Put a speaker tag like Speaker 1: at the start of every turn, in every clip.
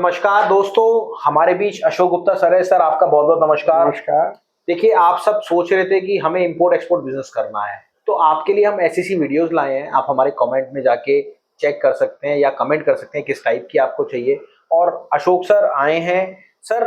Speaker 1: नमस्कार दोस्तों, हमारे बीच अशोक गुप्ता सर है। सर आपका बहुत बहुत नमस्कार।
Speaker 2: नमस्कार।
Speaker 1: देखिए, आप सब सोच रहे थे कि हमें इंपोर्ट एक्सपोर्ट बिजनेस करना है, तो आपके लिए हम ऐसी सी वीडियोस लाए हैं। आप हमारे कमेंट में जाके चेक कर सकते हैं या कमेंट कर सकते हैं किस टाइप की आपको चाहिए। और अशोक सर आए हैं। सर,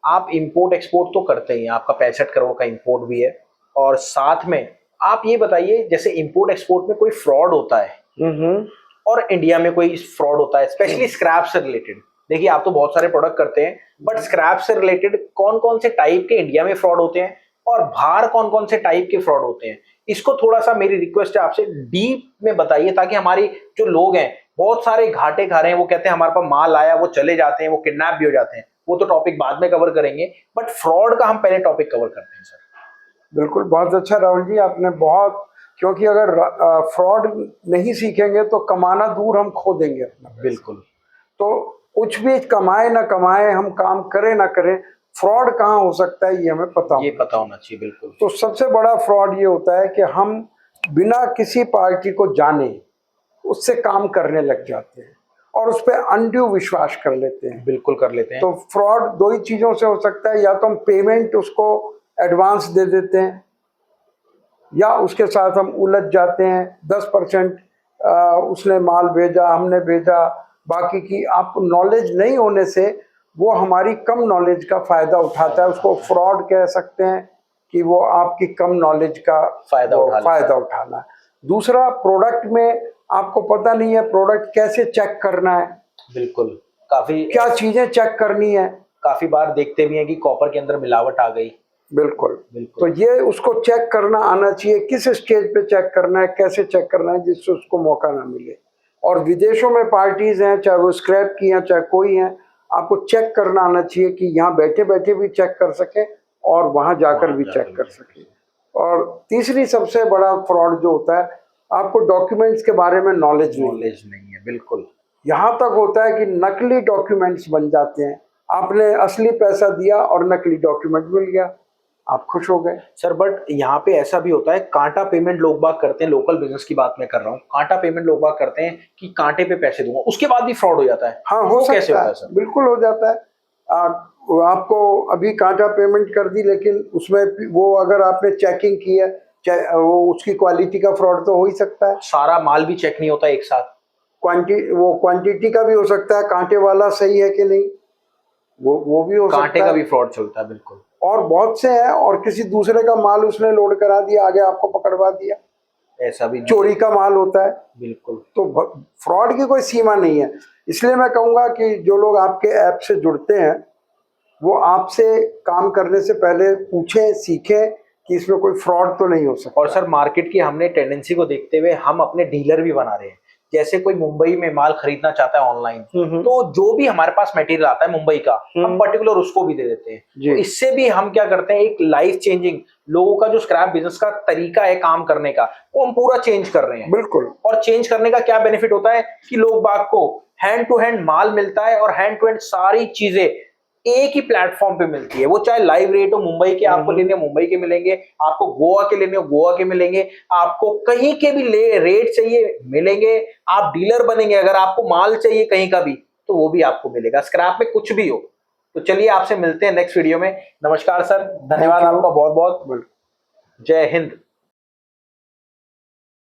Speaker 1: आप इंपोर्ट एक्सपोर्ट तो करते ही हैं, आपका 65 करोड़ का इंपोर्ट भी है। और साथ में आप ये बताइए, जैसे इंपोर्ट एक्सपोर्ट में कोई फ्रॉड होता है और इंडिया में कोई फ्रॉड होता है, स्पेशली स्क्रैप से रिलेटेड। देखिए, आप तो बहुत सारे प्रोडक्ट करते हैं, बट स्क्रैप से रिलेटेड कौन कौन से टाइप के इंडिया में फ्रॉड होते हैं और बाहर कौन कौन से टाइप के फ्रॉड होते हैं, इसको थोड़ा सा मेरी रिक्वेस्ट है आपसे डीप में बताइए, ताकि हमारी जो लोग हैं बहुत सारे घाटे खा रहे हैं। वो कहते हैं हमारे पास माल आया, वो चले जाते हैं, वो किडनैप भी हो जाते हैं। वो तो टॉपिक बाद में कवर करेंगे, बट फ्रॉड का हम पहले टॉपिक कवर करते हैं। सर
Speaker 2: बिल्कुल, बहुत अच्छा राहुल जी, आपने बहुत, क्योंकि अगर फ्रॉड नहीं सीखेंगे तो कमाना दूर हम खो देंगे अपना पैसा।
Speaker 1: बिल्कुल।
Speaker 2: तो कुछ भी कमाए ना कमाए, हम काम करें ना करें, फ्रॉड कहाँ हो सकता है ये हमें पता
Speaker 1: होना चाहिए। बिल्कुल।
Speaker 2: तो सबसे बड़ा फ्रॉड ये होता है कि हम बिना किसी पार्टी को जाने उससे काम करने लग जाते हैं और उस पर अनड्यू विश्वास कर लेते हैं।
Speaker 1: बिल्कुल कर लेते हैं।
Speaker 2: तो फ्रॉड दो ही चीज़ों से हो सकता है, या तो हम पेमेंट उसको एडवांस दे देते हैं या उसके साथ हम उलझ जाते हैं। 10% उसने माल भेजा, हमने भेजा, बाकी की आप नॉलेज नहीं होने से वो हमारी कम नॉलेज का फ़ायदा उठाता है। उसको फ्रॉड कह सकते हैं कि वो आपकी कम नॉलेज का फ़ायदा उठाना है। दूसरा, प्रोडक्ट में आपको पता नहीं है प्रोडक्ट कैसे चेक करना है।
Speaker 1: बिल्कुल। काफी
Speaker 2: क्या चीज़ें चेक करनी है।
Speaker 1: काफी बार देखते भी हैं कि कॉपर के अंदर मिलावट आ गई।
Speaker 2: बिल्कुल। तो
Speaker 1: बिल्कुल।
Speaker 2: ये उसको चेक करना आना चाहिए, किस स्टेज पे चेक करना है, कैसे चेक करना है, जिससे उसको मौका ना मिले। और विदेशों में पार्टीज हैं, चाहे वो स्क्रैप की हैं चाहे कोई हैं, आपको चेक करना आना चाहिए कि यहाँ बैठे बैठे भी चेक कर सके और वहाँ जाकर भी चेक कर सके। और तीसरी सबसे बड़ा फ्रॉड जो होता है, आपको डॉक्यूमेंट्स के बारे में नॉलेज
Speaker 1: नहीं है। बिल्कुल।
Speaker 2: यहाँ तक होता है कि नकली डॉक्यूमेंट्स बन जाते हैं। आपने असली पैसा दिया और नकली डॉक्यूमेंट मिल गया, आप खुश हो गए।
Speaker 1: सर, बट यहाँ पे ऐसा भी होता है, कांटा पेमेंट लोग बाग करते हैं। लोकल बिजनेस की बात मैं कर रहा हूँ। कांटा पेमेंट लोग बाग करते हैं कि कांटे पे पैसे दूंगा, उसके बाद भी फ्रॉड हो जाता है।
Speaker 2: हाँ, हो सकता
Speaker 1: कैसे होता है
Speaker 2: है,
Speaker 1: सर?
Speaker 2: बिल्कुल हो जाता है। आपको अभी कांटा पेमेंट कर दी, लेकिन उसमें वो अगर आपने चेकिंग की है, वो उसकी क्वालिटी का फ्रॉड तो हो ही सकता है।
Speaker 1: सारा माल भी चेक नहीं होता एक साथ।
Speaker 2: क्वांटिटी का भी हो सकता है, कांटे वाला सही है कि नहीं, वो भी हो सकता है।
Speaker 1: कांटे का भी फ्रॉड चलता है। बिल्कुल।
Speaker 2: और बहुत से हैं, और किसी दूसरे का माल उसने लोड करा दिया, आगे आपको पकड़वा दिया।
Speaker 1: ऐसा भी
Speaker 2: चोरी का माल होता है।
Speaker 1: बिल्कुल।
Speaker 2: तो फ्रॉड की कोई सीमा नहीं है। इसलिए मैं कहूँगा कि जो लोग आपके ऐप से जुड़ते हैं वो आपसे काम करने से पहले पूछें, सीखें कि इसमें कोई फ्रॉड तो नहीं हो सकता।
Speaker 1: और सर, मार्केट की हमने टेंडेंसी को देखते हुए हम अपने डीलर भी बना रहे हैं। जैसे कोई मुंबई में माल खरीदना चाहता है ऑनलाइन, तो जो भी हमारे पास मटेरियल आता है मुंबई का, हम पर्टिकुलर उसको भी दे देते हैं। तो इससे भी हम क्या करते हैं, एक लाइफ चेंजिंग, लोगों का जो स्क्रैप बिजनेस का तरीका है काम करने का, वो हम पूरा चेंज कर रहे हैं।
Speaker 2: बिल्कुल।
Speaker 1: और चेंज करने का क्या बेनिफिट होता है कि लोग बाग को हैंड टू हैंड माल मिलता है और हैंड टू हैंड सारी चीजें एक ही प्लेटफॉर्म पे मिलती है। वो चाहे लाइव रेट हो, मुंबई के आपको लेने मुंबई के मिलेंगे, आपको गोवा के लेने हो गोवा के मिलेंगे, आपको कहीं के भी रेट चाहिए मिलेंगे। आप डीलर बनेंगे, अगर आपको माल चाहिए कहीं का भी तो वो भी आपको मिलेगा, स्क्रैप में कुछ भी हो। तो चलिए, आपसे मिलते हैं नेक्स्ट वीडियो में। नमस्कार सर, धन्यवाद आपका बहुत बहुत। जय हिंद।